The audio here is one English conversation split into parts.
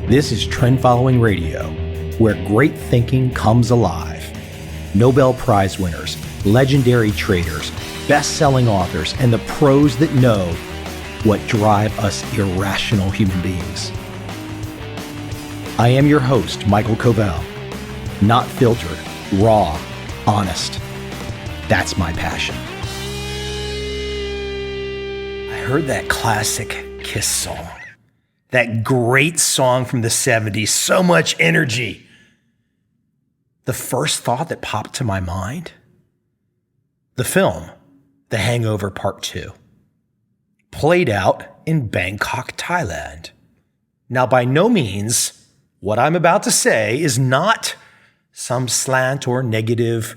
This is Trend Following Radio, where great thinking comes alive. Nobel Prize winners, legendary traders, best-selling authors, and the pros that know what drive us irrational human beings. I am your host, Michael Covel. Not filtered, raw, honest. That's my passion. I heard that classic Kiss song. That great song from the 70s, so much energy. The first thought that popped to my mind, the film, The Hangover Part 2, played out in Bangkok, Thailand. Now, by no means, what I'm about to say is not some slant or negative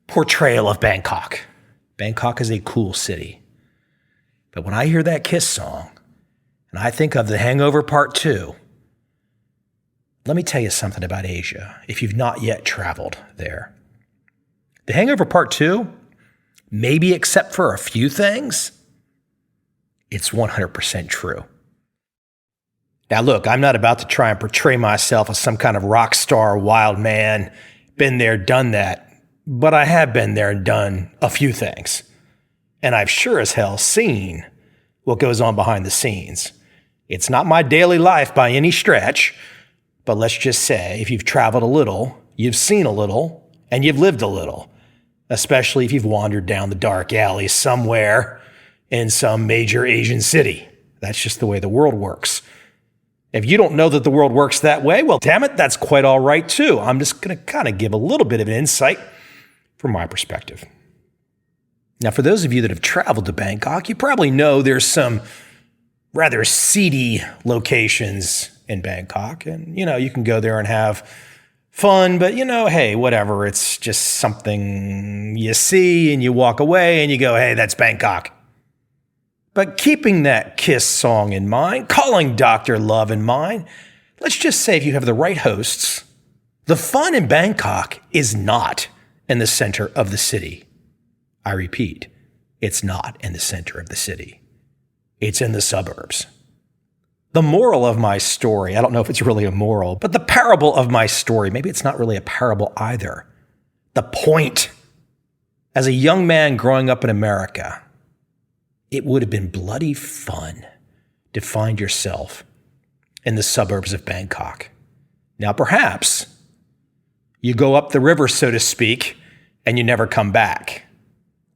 portrayal of Bangkok. Bangkok is a cool city. But when I hear that Kiss song, and I think of The Hangover Part 2, let me tell you something about Asia, if you've not yet traveled there. The Hangover Part 2, maybe except for a few things, it's 100% true. Now look, I'm not about to try and portray myself as some kind of rock star, wild man, been there, done that, but I have been there and done a few things. And I've sure as hell seen what goes on behind the scenes. It's not my daily life by any stretch, but let's just say if you've traveled a little, you've seen a little, and you've lived a little, especially if you've wandered down the dark alleys somewhere in some major Asian city. That's just the way the world works. If you don't know that the world works that way, well, damn it, that's quite all right too. I'm just going to kind of give a little bit of an insight from my perspective. Now, for those of you that have traveled to Bangkok, you probably know there's some rather seedy locations in Bangkok. And, you can go there and have fun, but, hey, whatever. It's just something you see and you walk away and you go, hey, that's Bangkok. But keeping that Kiss song in mind, calling Dr. Love in mind, let's just say if you have the right hosts, the fun in Bangkok is not in the center of the city. I repeat, it's not in the center of the city. It's in the suburbs. The moral of my story, I don't know if it's really a moral, but the parable of my story, maybe it's not really a parable either. The point, as a young man growing up in America, it would have been bloody fun to find yourself in the suburbs of Bangkok. Now, perhaps you go up the river, so to speak, and you never come back.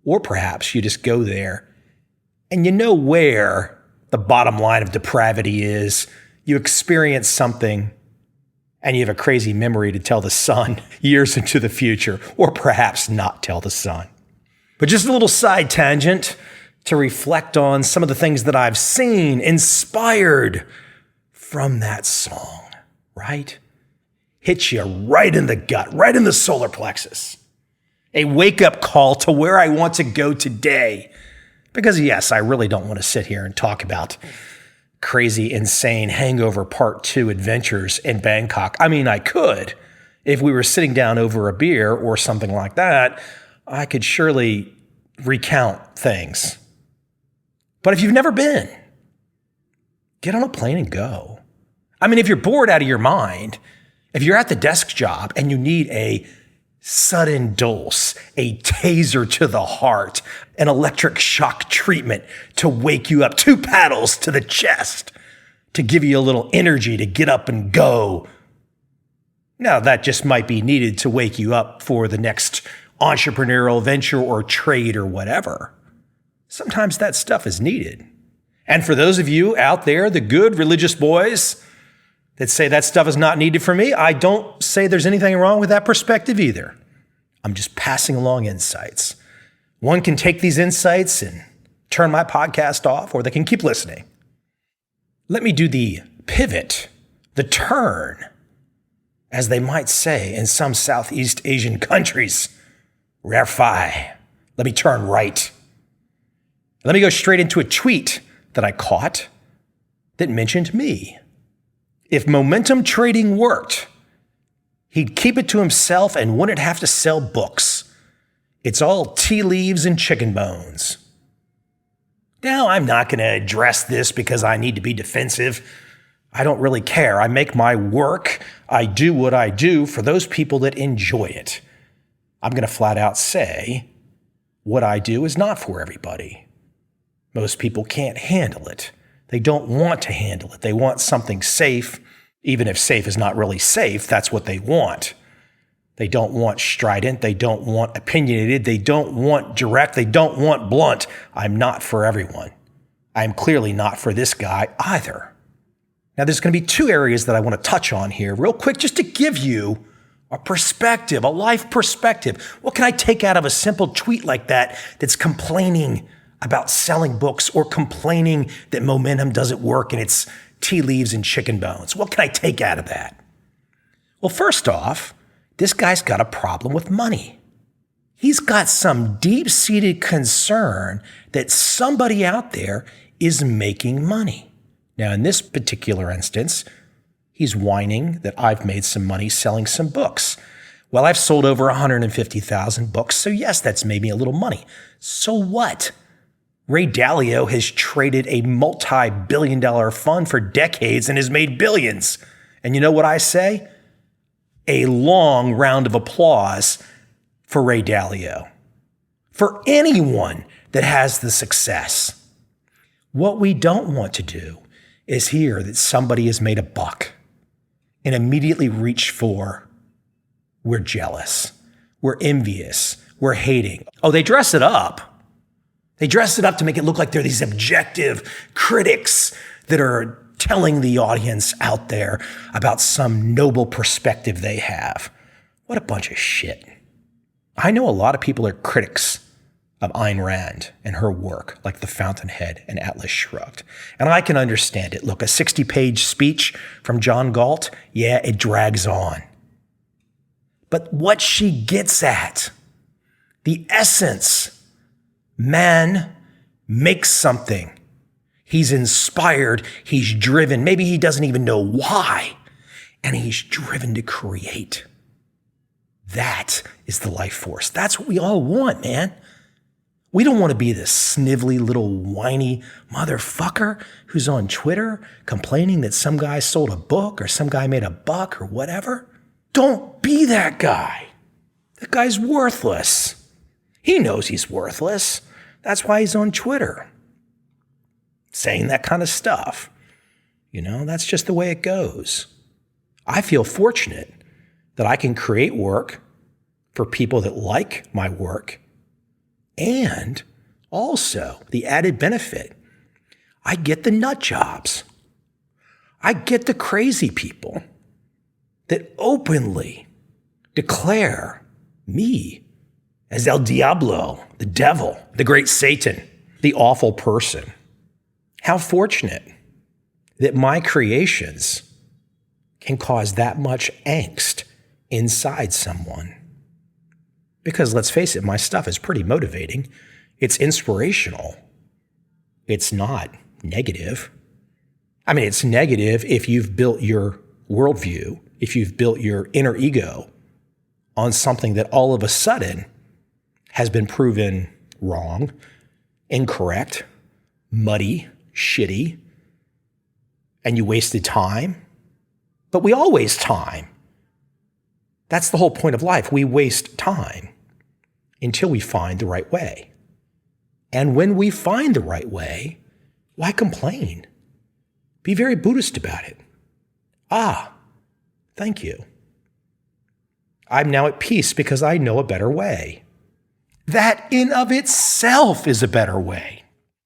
Or perhaps you just go there and you know where the bottom line of depravity is. You experience something and you have a crazy memory to tell the son years into the future, or perhaps not tell the son. But just a little side tangent to reflect on some of the things that I've seen inspired from that song, right? Hits you right in the gut, right in the solar plexus. A wake-up call to where I want to go today. Because yes, I really don't want to sit here and talk about crazy, insane Hangover Part 2 adventures in Bangkok. I mean, I could. If we were sitting down over a beer or something like that, I could surely recount things. But if you've never been, get on a plane and go. I mean, if you're bored out of your mind, if you're at the desk job and you need a sudden dose, a taser to the heart, an electric shock treatment to wake you up, 2 paddles to the chest to give you a little energy to get up and go. Now, that just might be needed to wake you up for the next entrepreneurial venture or trade or whatever. Sometimes that stuff is needed. And for those of you out there, the good religious boys that say that stuff is not needed for me, I don't say there's anything wrong with that perspective either. I'm just passing along insights. One can take these insights and turn my podcast off, or they can keep listening. Let me do the pivot, the turn, as they might say in some Southeast Asian countries. Rare fi. Let me turn right. Let me go straight into a tweet that I caught that mentioned me. If momentum trading worked, he'd keep it to himself and wouldn't have to sell books. It's all tea leaves and chicken bones. Now, I'm not going to address this because I need to be defensive. I don't really care. I make my work. I do what I do for those people that enjoy it. I'm going to flat out say what I do is not for everybody. Most people can't handle it. They don't want to handle it. They want something safe. Even if safe is not really safe, that's what they want. They don't want strident. They don't want opinionated. They don't want direct. They don't want blunt. I'm not for everyone. I'm clearly not for this guy either. Now, there's going to be two areas that I want to touch on here real quick, just to give you a perspective, a life perspective. What can I take out of a simple tweet like that that's complaining about selling books or complaining that momentum doesn't work and it's tea leaves and chicken bones? What can I take out of that? Well, first off, this guy's got a problem with money. He's got some deep-seated concern that somebody out there is making money. Now, in this particular instance, he's whining that I've made some money selling some books. Well, I've sold over 150,000 books, so yes, that's made me a little money. So what? Ray Dalio has traded a multi-billion-dollar fund for decades and has made billions. And you know what I say? A long round of applause for Ray Dalio, for anyone that has the success. What we don't want to do is hear that somebody has made a buck and immediately reach for, we're jealous, we're envious, we're hating. Oh, they dress it up. They dress it up to make it look like they're these objective critics that are telling the audience out there about some noble perspective they have. What a bunch of shit. I know a lot of people are critics of Ayn Rand and her work, like The Fountainhead and Atlas Shrugged. And I can understand it. Look, a 60-page speech from John Galt, yeah, it drags on. But what she gets at, the essence, man makes something. He's inspired, he's driven, maybe he doesn't even know why, and he's driven to create. That is the life force. That's what we all want, man. We don't want to be this snivelly little whiny motherfucker who's on Twitter complaining that some guy sold a book or some guy made a buck or whatever. Don't be that guy. That guy's worthless. He knows he's worthless. That's why he's on Twitter saying that kind of stuff. You know, that's just the way it goes. I feel fortunate that I can create work for people that like my work. And also, the added benefit, I get the nut jobs. I get the crazy people that openly declare me as El Diablo, the devil, the great Satan, the awful person. How fortunate that my creations can cause that much angst inside someone. Because let's face it, my stuff is pretty motivating. It's inspirational. It's not negative. I mean, it's negative if you've built your worldview, if you've built your inner ego on something that all of a sudden has been proven wrong, incorrect, muddy, shitty, and you wasted time. But we all waste time. That's the whole point of life. We waste time until we find the right way. And when we find the right way, why complain? Be very Buddhist about it. Thank you. I'm now at peace because I know a better way. That in of itself is a better way.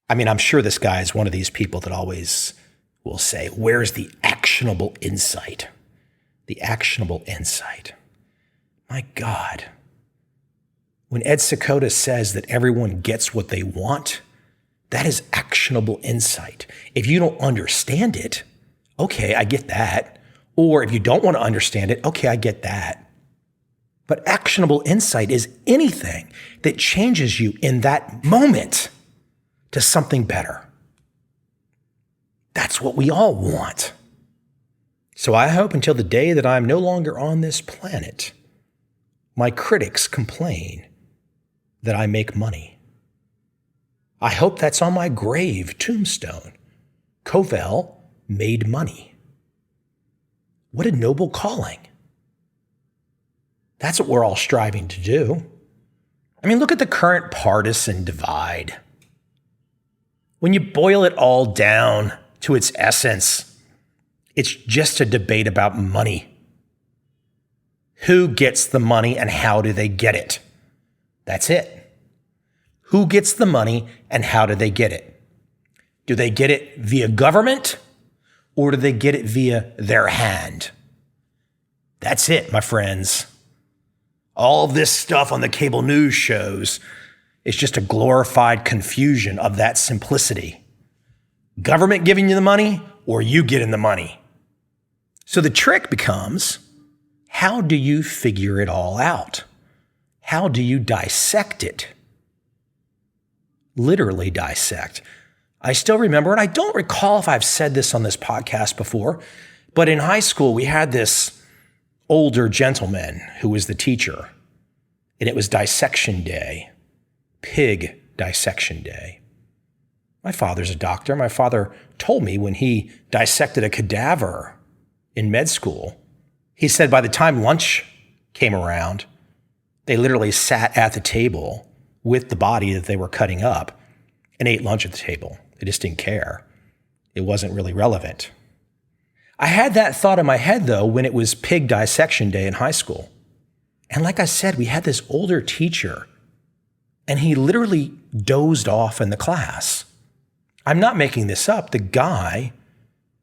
I mean, I'm sure this guy is one of these people that always will say, where's the actionable insight? The actionable insight. My God. When Ed Seykota says that everyone gets what they want, that is actionable insight. If you don't understand it, okay, I get that. Or if you don't want to understand it, okay, I get that. But actionable insight is anything that changes you in that moment to something better. That's what we all want. So I hope until the day that I'm no longer on this planet, my critics complain that I make money. I hope that's on my grave tombstone. Covel made money. What a noble calling. That's what we're all striving to do. I mean, look at the current partisan divide. When you boil it all down to its essence, it's just a debate about money. Who gets the money and how do they get it? That's it. Who gets the money and how do they get it? Do they get it via government or do they get it via their hand? That's it, my friends. All of this stuff on the cable news shows is just a glorified confusion of that simplicity. Government giving you the money or you getting the money. So the trick becomes, how do you figure it all out? How do you dissect it? Literally dissect. I still remember, and I don't recall if I've said this on this podcast before, but in high school we had this older gentleman who was the teacher, and it was dissection day, pig dissection day. My father's a doctor. My father told me when he dissected a cadaver in med school, he said by the time lunch came around, they literally sat at the table with the body that they were cutting up and ate lunch at the table. They just didn't care. It wasn't really relevant. I had that thought in my head, though, when it was pig dissection day in high school. And like I said, we had this older teacher, and he literally dozed off in the class. I'm not making this up. The guy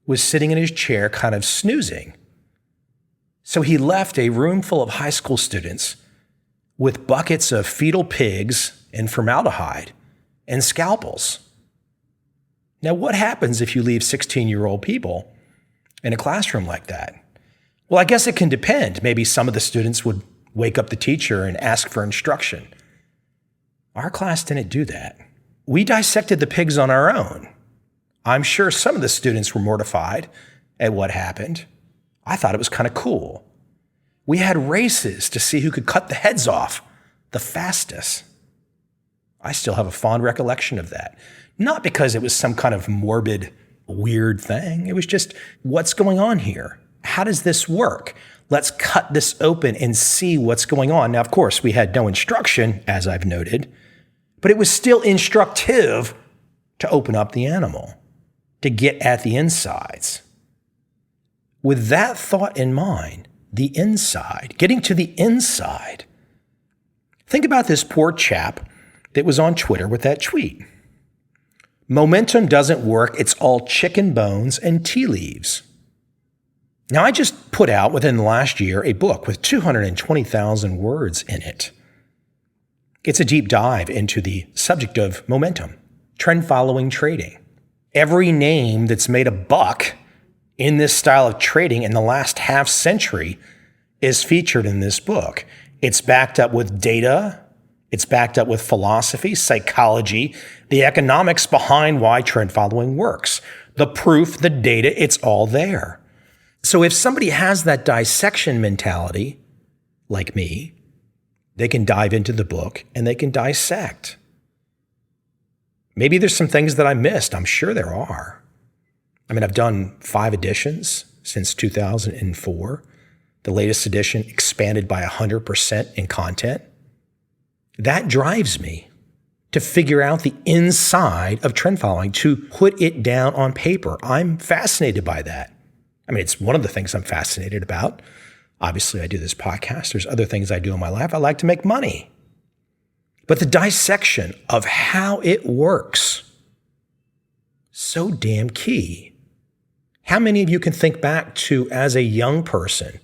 was sitting in his chair kind of snoozing. So he left a room full of high school students with buckets of fetal pigs and formaldehyde and scalpels. Now, what happens if you leave 16-year-old people in a classroom like that? Well, I guess it can depend. Maybe some of the students would wake up the teacher and ask for instruction. Our class didn't do that. We dissected the pigs on our own. I'm sure some of the students were mortified at what happened. I thought it was kind of cool. We had races to see who could cut the heads off the fastest. I still have a fond recollection of that. Not because it was some kind of morbid, weird thing. It was just, what's going on here? How does this work? Let's cut this open and see what's going on. Now, of course, we had no instruction, as I've noted, but it was still instructive to open up the animal, to get at the insides. With that thought in mind, the inside, getting to the inside. Think about this poor chap that was on Twitter with that tweet. Momentum doesn't work. It's all chicken bones and tea leaves. Now, I just put out within the last year a book with 220,000 words in it. It's a deep dive into the subject of momentum, trend following trading. Every name that's made a buck in this style of trading in the last half century is featured in this book. It's backed up with data. It's backed up with philosophy, psychology, the economics behind why trend following works. The proof, the data, it's all there. So if somebody has that dissection mentality, like me, they can dive into the book and they can dissect. Maybe there's some things that I missed. I'm sure there are. I mean, I've done 5 editions since 2004. The latest edition expanded by 100% in content. That drives me to figure out the inside of trend following, to put it down on paper. I'm fascinated by that. I mean, it's one of the things I'm fascinated about. Obviously, I do this podcast. There's other things I do in my life. I like to make money. But the dissection of how it works, so damn key. How many of you can think back to, as a young person,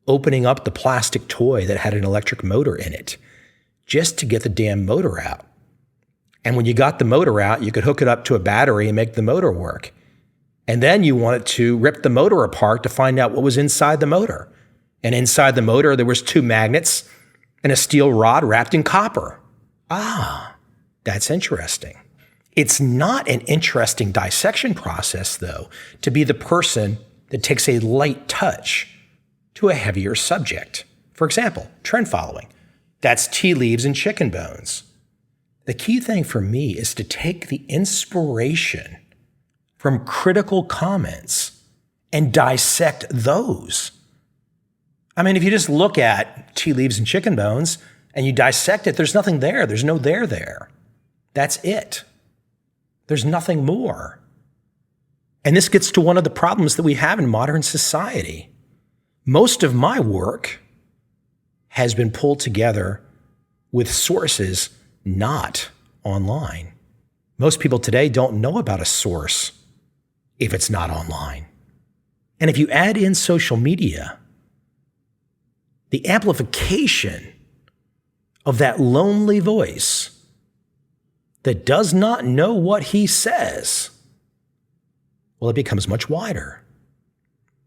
opening up the plastic toy that had an electric motor in it just to get the damn motor out? And when you got the motor out, you could hook it up to a battery and make the motor work. And then you wanted to rip the motor apart to find out what was inside the motor. And inside the motor, there was 2 magnets and a steel rod wrapped in copper. Ah, that's interesting. It's not an interesting dissection process, though, to be the person that takes a light touch to a heavier subject. For example, trend following. That's tea leaves and chicken bones. The key thing for me is to take the inspiration from critical comments and dissect those. I mean, if you just look at tea leaves and chicken bones and you dissect it, there's nothing there. There's no there. That's it. There's nothing more. And this gets to one of the problems that we have in modern society. Most of my work has been pulled together with sources not online. Most people today don't know about a source if it's not online. And if you add in social media, the amplification of that lonely voice that does not know what he says, well, it becomes much wider.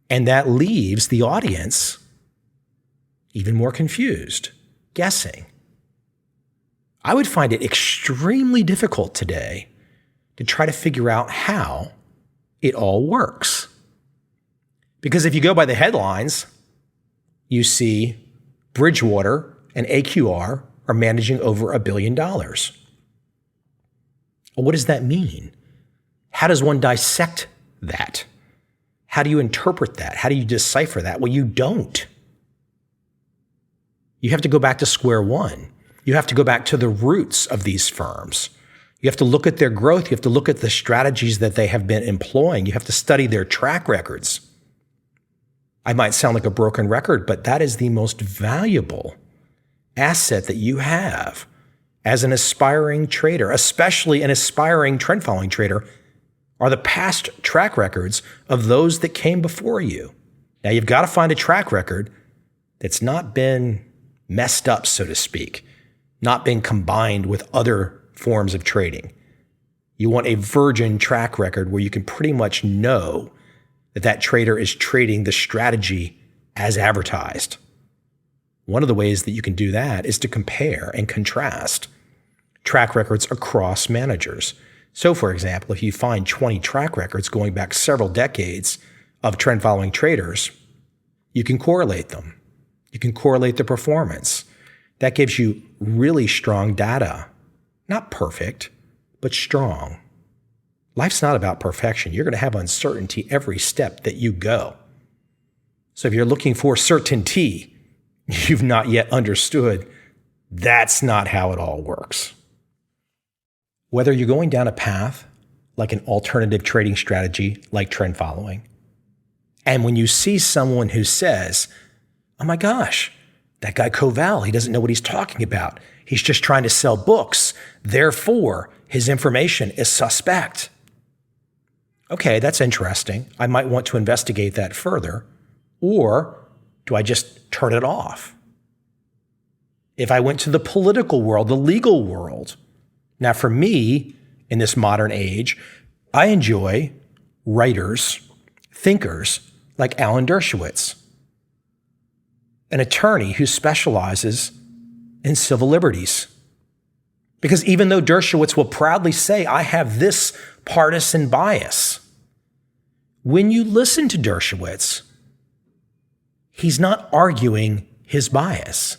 And that leaves the audience even more confused, guessing. I would find it extremely difficult today to try to figure out how it all works. Because if you go by the headlines, you see Bridgewater and AQR are managing over $1 billion. Well, what does that mean? How does one dissect that? How do you interpret that? How do you decipher that? Well, you don't. You have to go back to square one. You have to go back to the roots of these firms. You have to look at their growth. You have to look at the strategies that they have been employing. You have to study their track records. I might sound like a broken record, but that is the most valuable asset that you have as an aspiring trader, especially an aspiring trend following trader, are the past track records of those that came before you. Now, you've got to find a track record that's not been messed up, so to speak, not been combined with other forms of trading. You want a virgin track record where you can pretty much know that that trader is trading the strategy as advertised. One of the ways that you can do that is to compare and contrast track records across managers. So, for example, if you find 20 track records going back several decades of trend following traders, you can correlate them. You can correlate the performance. That gives you really strong data. Not perfect, but strong. Life's not about perfection. You're going to have uncertainty every step that you go. So if you're looking for certainty, you've not yet understood that's not how it all works. Whether you're going down a path like an alternative trading strategy like trend following, and when you see someone who says, oh my gosh, that guy Covel, he doesn't know what he's talking about. He's just trying to sell books. Therefore, his information is suspect. Okay, that's interesting. I might want to investigate that further. Or do I just turn it off? If I went to the political world, the legal world, now for me, in this modern age, I enjoy writers, thinkers like Alan Dershowitz, an attorney who specializes in civil liberties. Because even though Dershowitz will proudly say, I have this partisan bias, when you listen to Dershowitz, he's not arguing his bias.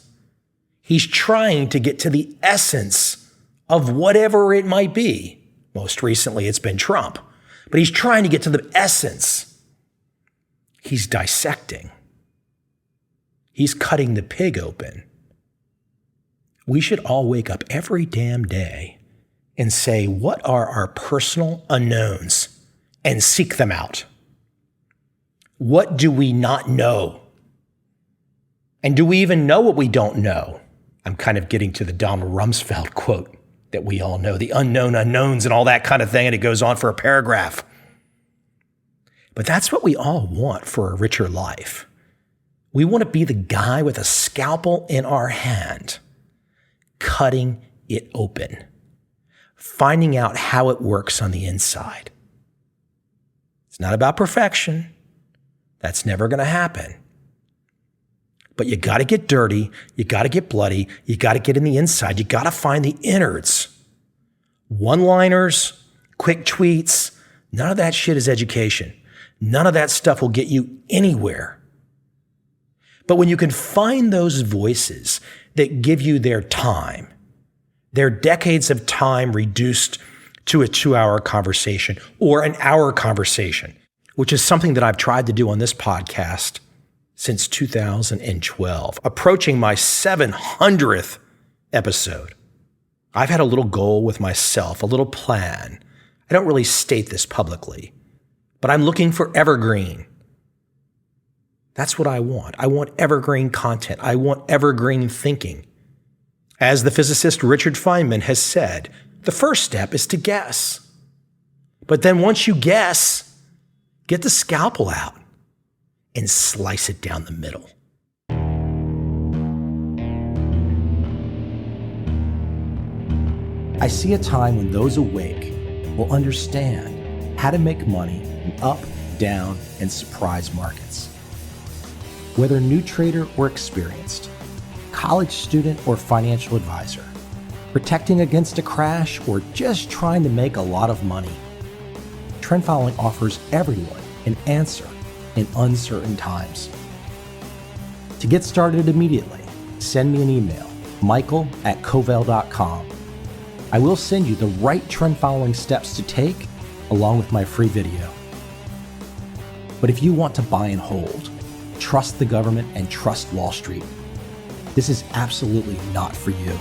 He's trying to get to the essence of whatever it might be. Most recently, it's been Trump. But he's trying to get to the essence. He's dissecting. He's cutting the pig open. We should all wake up every damn day and say, what are our personal unknowns? And seek them out. What do we not know? And do we even know what we don't know? I'm kind of getting to the Donald Rumsfeld quote that we all know, the unknown unknowns and all that kind of thing, and it goes on for a paragraph. But that's what we all want for a richer life. We want to be the guy with a scalpel in our hand, cutting it open, finding out how it works on the inside. It's not about perfection. That's never going to happen. But you got to get dirty. You got to get bloody. You got to get in the inside. You got to find the innards. One-liners, quick tweets, none of that shit is education. None of that stuff will get you anywhere. But when you can find those voices that give you their time, their decades of time reduced to a 2-hour conversation or an hour conversation, which is something that I've tried to do on this podcast since 2012, approaching my 700th episode. I've had a little goal with myself, a little plan. I don't really state this publicly, but I'm looking for evergreen. That's what I want. I want evergreen content. I want evergreen thinking. As the physicist Richard Feynman has said, the first step is to guess. But then once you guess, get the scalpel out and slice it down the middle. I see a time when those awake will understand how to make money in up, down, and surprise markets. Whether new trader or experienced, college student or financial advisor, protecting against a crash or just trying to make a lot of money, trend following offers everyone an answer in uncertain times. To get started immediately, send me an email, michael@covel.com. I will send you the right trend following steps to take along with my free video. But if you want to buy and hold, trust the government and trust Wall Street, this is absolutely not for you.